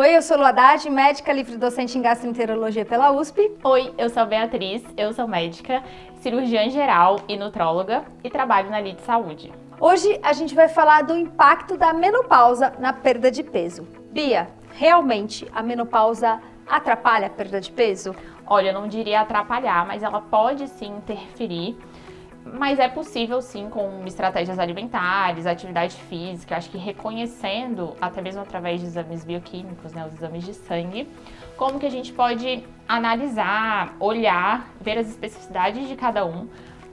Oi, eu sou Lu Haddad, médica livre-docente em gastroenterologia pela USP. Oi, eu sou a Beatriz, eu sou médica, cirurgiã geral e nutróloga e trabalho na Lide Saúde. Hoje a gente vai falar do impacto da menopausa na perda de peso. Bia, realmente a menopausa atrapalha a perda de peso? Olha, eu não diria atrapalhar, mas ela pode sim interferir. Mas é possível sim com estratégias alimentares, atividade física, acho que reconhecendo, até mesmo através de exames bioquímicos, né, os exames de sangue, como que a gente pode analisar, olhar, ver as especificidades de cada um,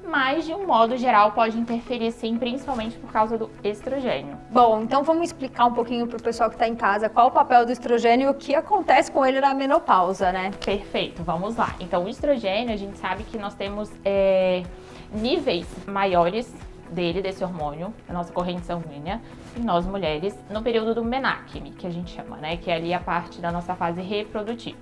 mas de um modo geral pode interferir sim, principalmente por causa do estrogênio. Bom, então vamos explicar um pouquinho para o pessoal que está em casa qual o papel do estrogênio e o que acontece com ele na menopausa, né? Perfeito, vamos lá. Então o estrogênio, a gente sabe que nós temos níveis maiores desse hormônio, a nossa corrente sanguínea, em nós mulheres, no período do menarqueme, que a gente chama, né? Que é ali a parte da nossa fase reprodutiva.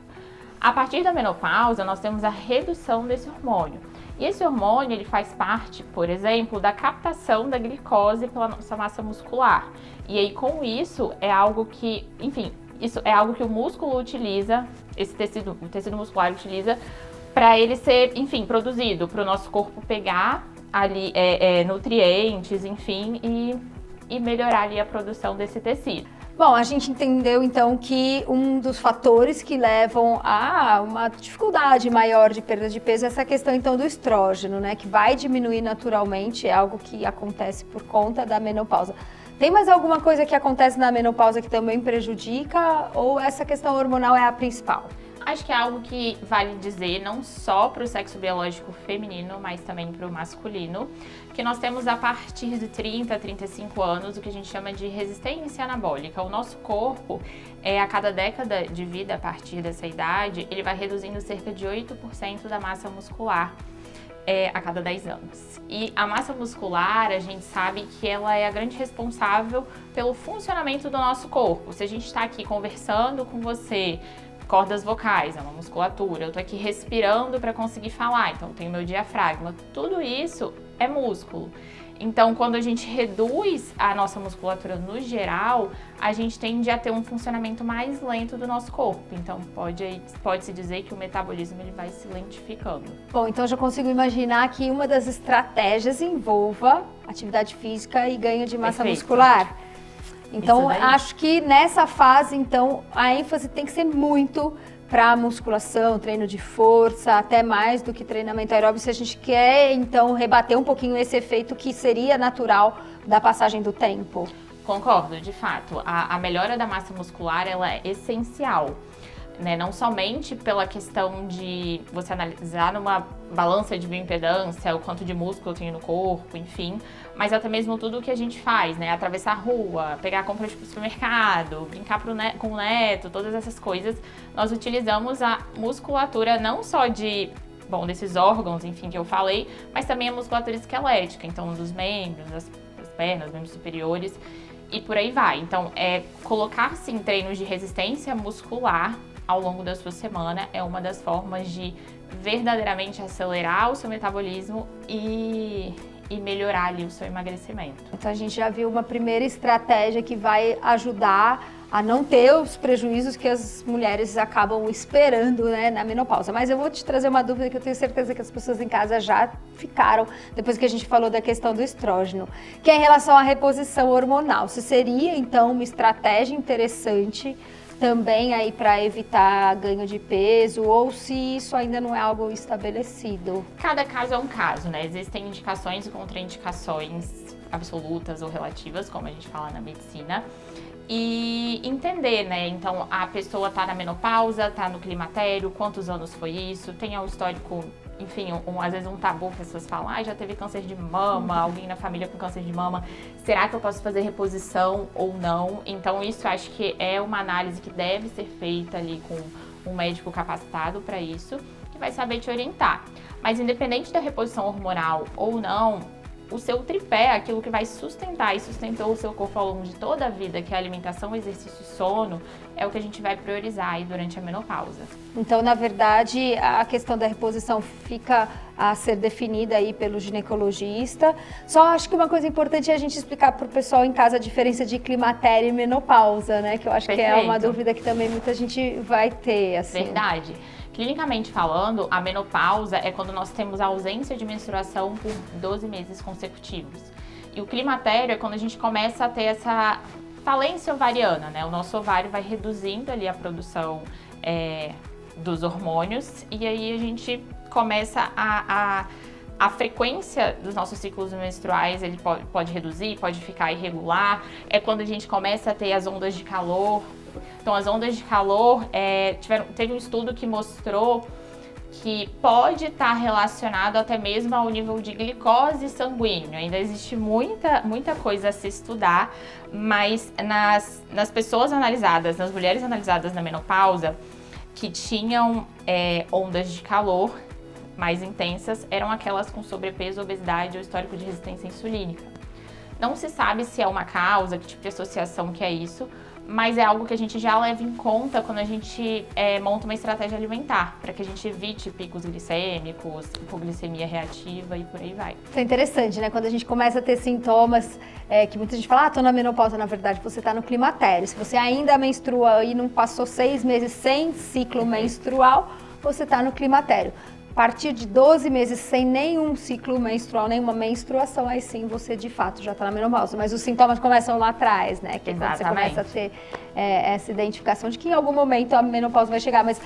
A partir da menopausa, nós temos a redução desse hormônio. E esse hormônio, ele faz parte, por exemplo, da captação da glicose pela nossa massa muscular. E aí, com isso, é algo que, enfim, isso é algo que o músculo utiliza, o tecido muscular utiliza, para ele ser, enfim, produzido, para o nosso corpo pegar ali nutrientes, enfim, e melhorar ali a produção desse tecido. Bom, a gente entendeu então que um dos fatores que levam a uma dificuldade maior de perda de peso é essa questão então do estrógeno, né? Que vai diminuir naturalmente, é algo que acontece por conta da menopausa. Tem mais alguma coisa que acontece na menopausa que também prejudica ou essa questão hormonal é a principal? Acho que é algo que vale dizer não só para o sexo biológico feminino, mas também para o masculino, que nós temos a partir de 30 a 35 anos o que a gente chama de resistência anabólica. O nosso corpo, a cada década de vida a partir dessa idade, ele vai reduzindo cerca de 8% da massa muscular a cada 10 anos. E a massa muscular, a gente sabe que ela é a grande responsável pelo funcionamento do nosso corpo. Se a gente está aqui conversando com você, cordas vocais, é uma musculatura, eu tô aqui respirando para conseguir falar, então eu tenho meu diafragma, tudo isso é músculo. Então, quando a gente reduz a nossa musculatura no geral, a gente tende a ter um funcionamento mais lento do nosso corpo. Então, pode-se dizer que o metabolismo ele vai se lentificando. Bom, então eu já consigo imaginar que uma das estratégias envolva atividade física e ganho de massa muscular. Então, acho que nessa fase, então, a ênfase tem que ser muito para musculação, treino de força, até mais do que treinamento aeróbico, se a gente quer, então, rebater um pouquinho esse efeito que seria natural da passagem do tempo. Concordo, de fato. A melhora da massa muscular, ela é essencial. Né? Não somente pela questão de você analisar numa balança de bioimpedância o quanto de músculo eu tenho no corpo, enfim, mas até mesmo tudo o que a gente faz, né? Atravessar a rua, pegar compras pro supermercado, brincar com o neto, todas essas coisas. Nós utilizamos a musculatura não só desses órgãos, enfim, que eu falei, mas também a musculatura esquelética, então dos membros, das pernas, membros superiores e por aí vai. Então, colocar, sim, treinos de resistência muscular ao longo da sua semana é uma das formas de verdadeiramente acelerar o seu metabolismo e melhorar ali o seu emagrecimento. Então a gente já viu uma primeira estratégia que vai ajudar a não ter os prejuízos que as mulheres acabam esperando, né, na menopausa. Mas eu vou te trazer uma dúvida que eu tenho certeza que as pessoas em casa já ficaram depois que a gente falou da questão do estrógeno, que é em relação à reposição hormonal. Se seria então uma estratégia interessante também aí para evitar ganho de peso, ou se isso ainda não é algo estabelecido? Cada caso é um caso, né? Existem indicações e contraindicações absolutas ou relativas, como a gente fala na medicina, e entender, né? Então, a pessoa tá na menopausa, tá no climatério, quantos anos foi isso, tem um histórico, enfim, às vezes um tabu, pessoas falam, já teve câncer de mama, alguém na família com câncer de mama, será que eu posso fazer reposição ou não? Então, isso eu acho que é uma análise que deve ser feita ali com um médico capacitado para isso, que vai saber te orientar. Mas independente da reposição hormonal ou não, o seu tripé, aquilo que vai sustentar e sustentou o seu corpo ao longo de toda a vida, que é a alimentação, exercício e sono, é o que a gente vai priorizar aí durante a menopausa. Então, na verdade, a questão da reposição fica a ser definida aí pelo ginecologista. Só acho que uma coisa importante é a gente explicar para o pessoal em casa a diferença de climatério e menopausa, né? Que eu acho que é uma dúvida que também muita gente vai ter, assim. Verdade. Clinicamente falando, a menopausa é quando nós temos a ausência de menstruação por 12 meses consecutivos. E o climatério é quando a gente começa a ter essa falência ovariana, né? O nosso ovário vai reduzindo ali a produção dos hormônios e aí a gente começa a frequência dos nossos ciclos menstruais, ele pode reduzir, pode ficar irregular. É quando a gente começa a ter as ondas de calor. Então, as ondas de calor, teve um estudo que mostrou que pode estar relacionado até mesmo ao nível de glicose sanguíneo. Ainda existe muita coisa a se estudar, mas nas pessoas analisadas, nas mulheres analisadas na menopausa, que tinham ondas de calor mais intensas, eram aquelas com sobrepeso, obesidade ou histórico de resistência insulínica. Não se sabe se é uma causa, que tipo de associação que é isso, mas é algo que a gente já leva em conta quando a gente monta uma estratégia alimentar, para que a gente evite picos glicêmicos, hipoglicemia reativa e por aí vai. Isso é interessante, né? Quando a gente começa a ter sintomas que muita gente fala, tô na menopausa, na verdade você tá no climatério. Se você ainda menstrua e não passou 6 meses sem ciclo menstrual, você tá no climatério. A partir de 12 meses sem nenhum ciclo menstrual, nenhuma menstruação, aí sim você de fato já está na menopausa. Mas os sintomas começam lá atrás, né? Que é quando você começa a ter essa identificação de que em algum momento a menopausa vai chegar. Mas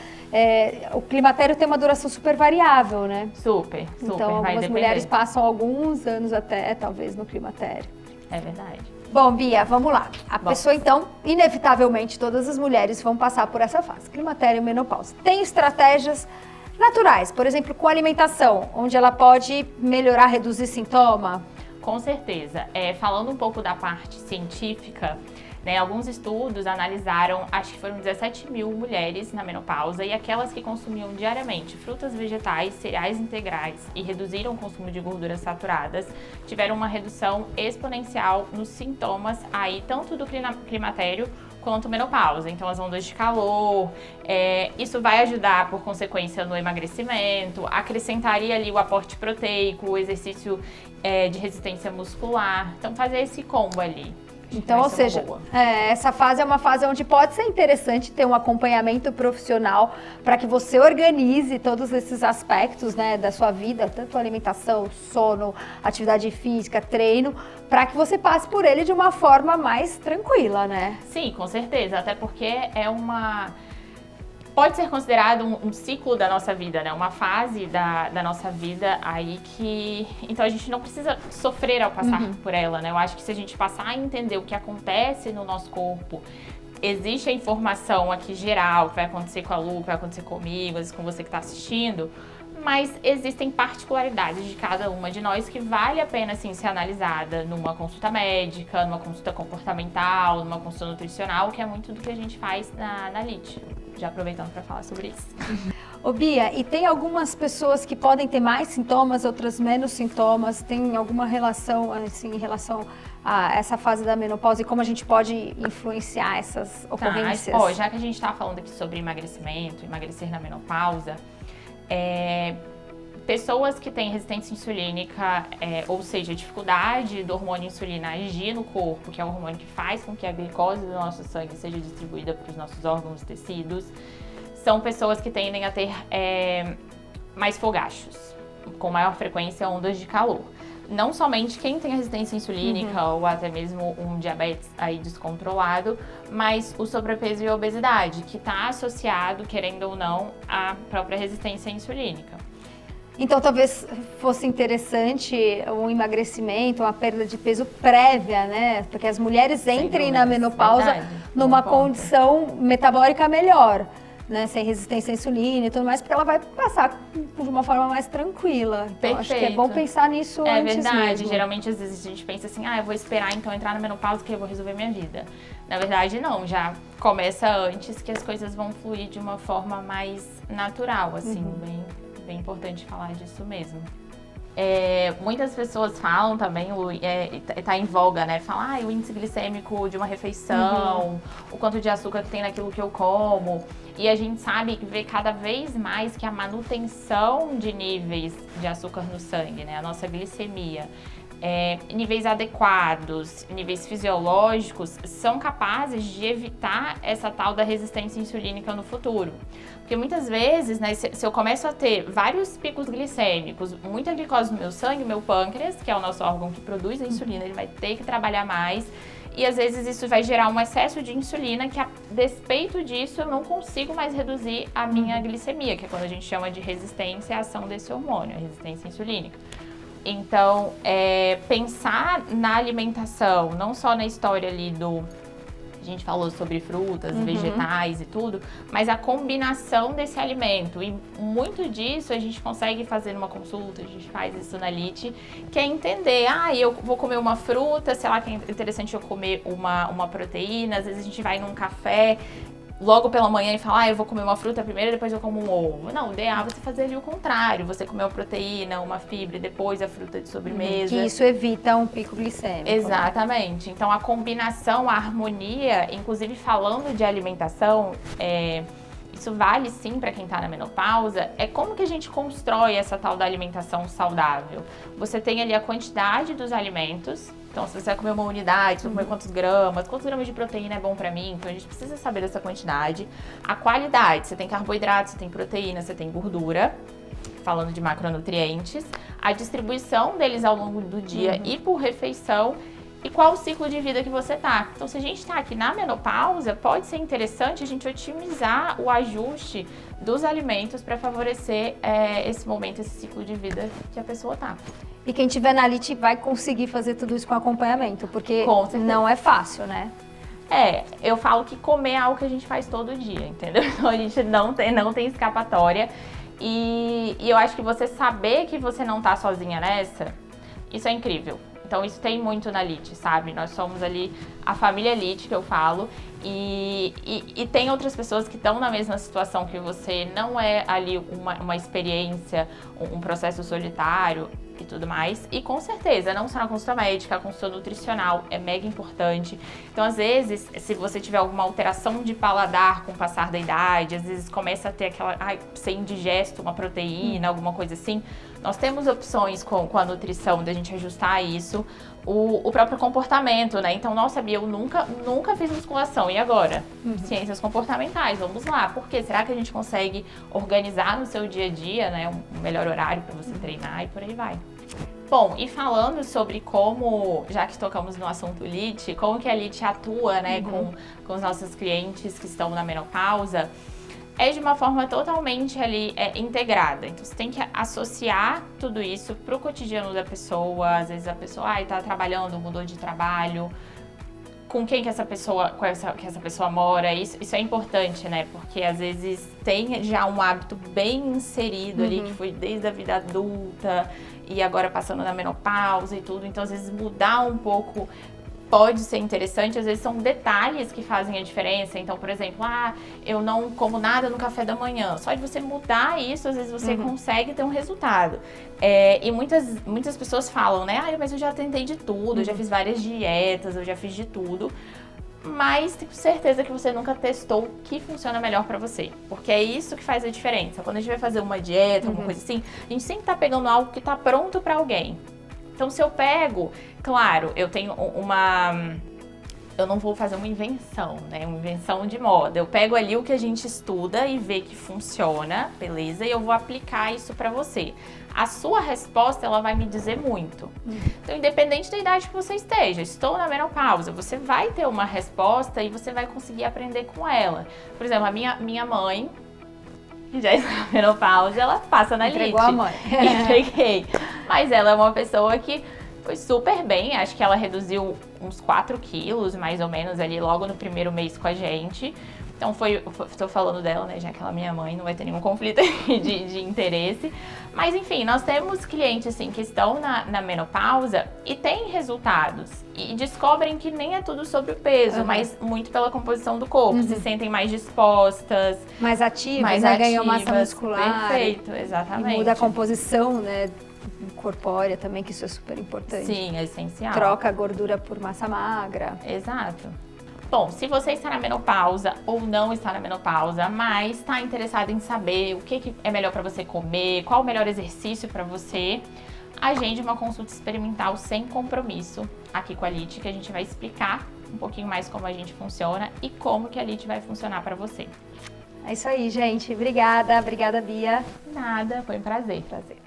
o climatério tem uma duração super variável, né? Super. Então algumas mulheres passam alguns anos até, talvez, no climatério. É verdade. Bom, Bia, vamos lá. A pessoa, então, inevitavelmente, todas as mulheres vão passar por essa fase, climatério e menopausa. Tem estratégias naturais, por exemplo, com alimentação, onde ela pode melhorar, reduzir sintoma? Com certeza. Falando um pouco da parte científica, né, alguns estudos analisaram, acho que foram 17 mil mulheres na menopausa, e aquelas que consumiam diariamente frutas, vegetais, cereais integrais e reduziram o consumo de gorduras saturadas, tiveram uma redução exponencial nos sintomas aí, tanto do climatério quanto menopausa. Então, as ondas de calor, isso vai ajudar, por consequência, no emagrecimento, acrescentaria ali o aporte proteico, o exercício de resistência muscular. Então, fazer esse combo ali. Então, ou seja, essa fase é uma fase onde pode ser interessante ter um acompanhamento profissional para que você organize todos esses aspectos, né, da sua vida, tanto alimentação, sono, atividade física, treino, para que você passe por ele de uma forma mais tranquila, né? Sim, com certeza, até porque pode ser considerado um ciclo da nossa vida, né? Uma fase da nossa vida aí que... Então, a gente não precisa sofrer ao passar por ela, né? Eu acho que se a gente passar a entender o que acontece no nosso corpo, existe a informação aqui geral, que vai acontecer com a Lu, que vai acontecer comigo, às vezes com você que está assistindo, mas existem particularidades de cada uma de nós que vale a pena, assim, ser analisada numa consulta médica, numa consulta comportamental, numa consulta nutricional, que é muito do que a gente faz na LIT. Já aproveitando para falar sobre isso. Ô Bia, e tem algumas pessoas que podem ter mais sintomas, outras menos sintomas? Tem alguma relação, assim, em relação a essa fase da menopausa e como a gente pode influenciar essas ocorrências? Já que a gente está falando aqui sobre emagrecimento, emagrecer na menopausa, pessoas que têm resistência insulínica, ou seja, dificuldade do hormônio insulina agir no corpo, que é o hormônio que faz com que a glicose do nosso sangue seja distribuída para os nossos órgãos e tecidos, são pessoas que tendem a ter mais fogachos, com maior frequência ondas de calor. Não somente quem tem resistência insulínica ou até mesmo um diabetes aí descontrolado, mas o sobrepeso e a obesidade, que está associado, querendo ou não, à própria resistência insulínica. Então, talvez fosse interessante um emagrecimento, uma perda de peso prévia, né? Porque as mulheres entrem na menopausa numa condição metabólica melhor, né? Sem resistência à insulina e tudo mais, porque ela vai passar de uma forma mais tranquila. Então, acho que é bom pensar nisso antes mesmo. É verdade. Geralmente, às vezes, a gente pensa assim, eu vou esperar então entrar na menopausa que eu vou resolver minha vida. Na verdade, não. Já começa antes que as coisas vão fluir de uma forma mais natural, assim, bem importante falar disso mesmo. Muitas pessoas falam também, tá em voga, né? Falar o índice glicêmico de uma refeição, o quanto de açúcar que tem naquilo que eu como. E a gente sabe que vê cada vez mais que a manutenção de níveis de açúcar no sangue, né? A nossa glicemia, níveis adequados, níveis fisiológicos, são capazes de evitar essa tal da resistência insulínica no futuro. Porque muitas vezes, né, se eu começo a ter vários picos glicêmicos, muita glicose no meu sangue, meu pâncreas, que é o nosso órgão que produz a insulina, ele vai ter que trabalhar mais. E às vezes isso vai gerar um excesso de insulina que, a despeito disso, eu não consigo mais reduzir a minha glicemia, que é quando a gente chama de resistência à ação desse hormônio, a resistência insulínica. Então, pensar na alimentação, não só na história ali a gente falou sobre frutas, vegetais e tudo, mas a combinação desse alimento. E muito disso a gente consegue fazer numa consulta, a gente faz isso na LIT, que é entender, eu vou comer uma fruta, sei lá, que é interessante eu comer uma proteína, às vezes a gente vai num café logo pela manhã e fala, eu vou comer uma fruta primeiro e depois eu como um ovo. Não, o ideal é você fazer ali o contrário, você comer uma proteína, uma fibra e depois a fruta de sobremesa. Que isso evita um pico glicêmico. Exatamente. Então a combinação, a harmonia, inclusive falando de alimentação, isso vale sim para quem está na menopausa, é como que a gente constrói essa tal da alimentação saudável. Você tem ali a quantidade dos alimentos. Então, se você vai comer uma unidade, você vai comer quantos gramas de proteína é bom pra mim, então a gente precisa saber dessa quantidade. A qualidade, você tem carboidrato, você tem proteína, você tem gordura, falando de macronutrientes. A distribuição deles ao longo do dia e por refeição. E qual o ciclo de vida que você tá. Então, se a gente tá aqui na menopausa, pode ser interessante a gente otimizar o ajuste dos alimentos para favorecer esse momento, esse ciclo de vida que a pessoa tá. E quem tiver na LIT vai conseguir fazer tudo isso com acompanhamento, porque não é fácil, né? Eu falo que comer é algo que a gente faz todo dia, entendeu? Então a gente não tem escapatória. E eu acho que você saber que você não tá sozinha nessa, isso é incrível. Então isso tem muito na LIT, sabe? Nós somos ali a família LIT, que eu falo, e tem outras pessoas que estão na mesma situação que você, não é ali uma experiência, um processo solitário e tudo mais. E com certeza, não só na consulta médica, a consulta nutricional é mega importante. Então, às vezes, se você tiver alguma alteração de paladar com o passar da idade, às vezes começa a ter aquela, ser indigesto uma proteína, alguma coisa assim, nós temos opções com a nutrição da gente ajustar isso. O próprio comportamento, né? Então, nossa, Bia, eu nunca fiz musculação, e agora? Ciências comportamentais, vamos lá. Por quê? Será que a gente consegue organizar no seu dia a dia, né, um melhor horário para você treinar e por aí vai? Bom, e falando sobre como, já que tocamos no assunto LIT, como que a LIT atua, né, com os nossos clientes que estão na menopausa, é de uma forma totalmente ali integrada. Então você tem que associar tudo isso pro cotidiano da pessoa. Às vezes a pessoa tá trabalhando, mudou de trabalho, com quem que essa pessoa mora. Isso é importante, né? Porque às vezes tem já um hábito bem inserido ali, que foi desde a vida adulta e agora passando na menopausa e tudo. Então às vezes mudar um pouco pode ser interessante, às vezes são detalhes que fazem a diferença. Então, por exemplo, eu não como nada no café da manhã. Só de você mudar isso, às vezes você consegue ter um resultado. E muitas pessoas falam, né? Mas eu já tentei de tudo, eu já fiz várias dietas, eu já fiz de tudo. Mas tenho certeza que você nunca testou o que funciona melhor pra você. Porque é isso que faz a diferença. Quando a gente vai fazer uma dieta, alguma coisa assim, a gente sempre tá pegando algo que tá pronto pra alguém. Então, se eu pego, claro, eu tenho eu não vou fazer uma invenção, né? Uma invenção de moda. Eu pego ali o que a gente estuda e vê que funciona, beleza? E eu vou aplicar isso pra você. A sua resposta, ela vai me dizer muito. Então, independente da idade que você esteja, estou na menopausa, você vai ter uma resposta e você vai conseguir aprender com ela. Por exemplo, a minha mãe, que já está na menopausa, ela passa na LIT. Entregou a mãe. Entreguei. Mas ela é uma pessoa que foi super bem, acho que ela reduziu uns 4 quilos, mais ou menos, ali logo no primeiro mês com a gente. Então estou falando dela, né, já que ela é minha mãe, não vai ter nenhum conflito de interesse. Mas enfim, nós temos clientes assim que estão na menopausa e têm resultados. E descobrem que nem é tudo sobre o peso, mas muito pela composição do corpo. Se sentem mais dispostas. Mais ativas, né? Ganham massa muscular. Perfeito, exatamente. E muda a composição, né? corpórea também, que isso é super importante. Sim, é essencial. Troca a gordura por massa magra. Exato. Bom, se você está na menopausa ou não está na menopausa, mas está interessado em saber o que é melhor para você comer, qual o melhor exercício para você, agende uma consulta experimental sem compromisso aqui com a Lite, que a gente vai explicar um pouquinho mais como a gente funciona e como que a Lite vai funcionar para você. É isso aí, gente. Obrigada, Bia. Nada, foi um prazer. Prazer.